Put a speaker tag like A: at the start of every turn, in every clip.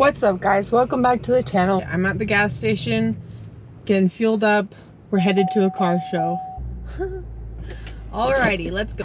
A: What's up, guys? Welcome back to the channel. I'm at the gas station getting fueled up. We're headed to a car show. Alrighty, let's go.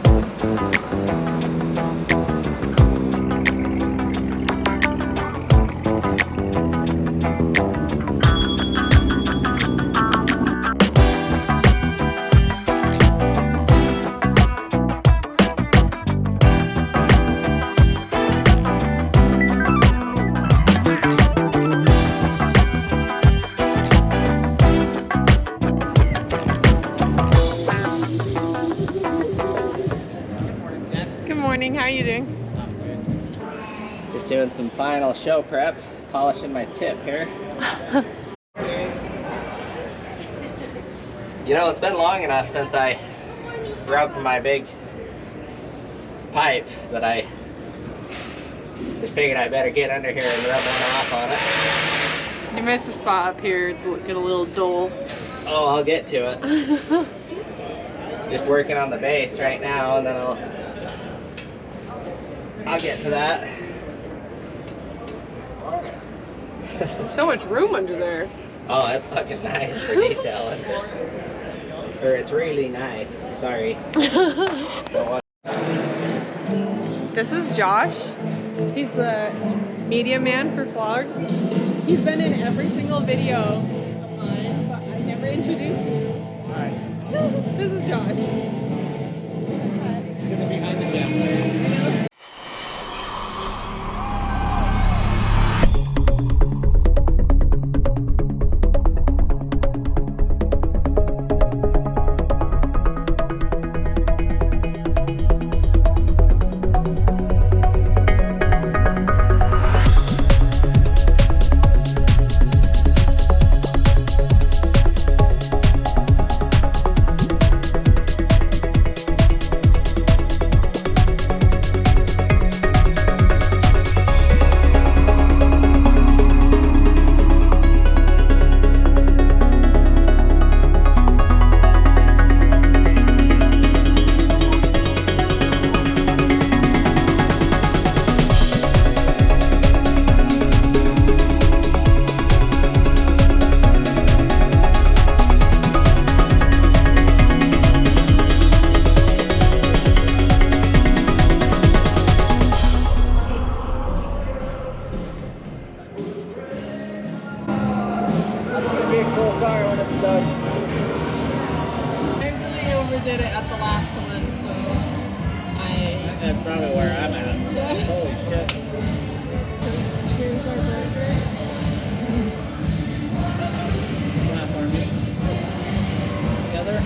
A: How are you doing?
B: I'm good. Just doing some final show prep, polishing my tip here. You know, it's been long enough since I rubbed my big pipe that I just figured I better get under here and rub one off on it.
A: You missed a spot up here. It's looking a little dull.
B: Oh, I'll get to it. Just working on the base right now, and then I'll get to that.
A: So much room under there.
B: Oh, that's fucking nice for detailing. Or it's really nice. Sorry.
A: This is Josh. He's the media man for Flog. He's been in every single video of mine, but I've never introduced you. Hi. This is Josh.
B: Behind the camera.
A: Did it at the last one, so
B: That's probably where I'm at. Holy shit.
A: Cheers our burgers.
B: Clap for me. Together.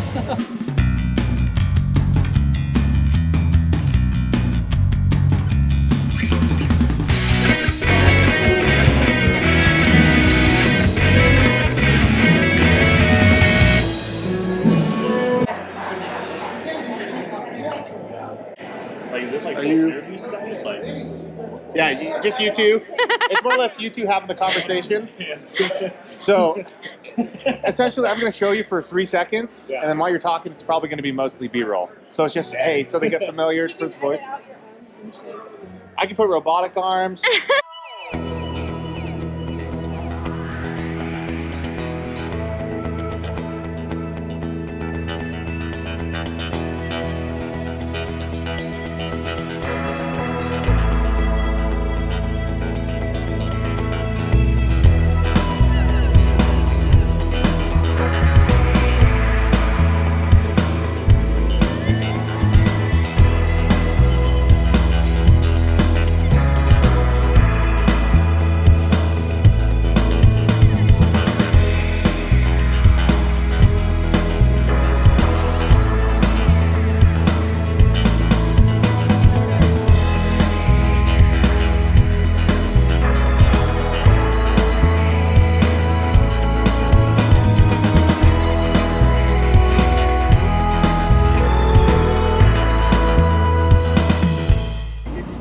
C: Like, is this like interview stuff? It's like, yeah, just you two. It's more or less you two having the conversation. Yes. So, essentially, I'm going to show you for 3 seconds, and then while you're talking, it's probably going to be mostly B-roll. So it's just, hey, so they get familiar with the voice. I can put robotic arms.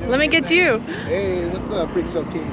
A: Let me get you.
D: Hey, what's up, Freak Show King?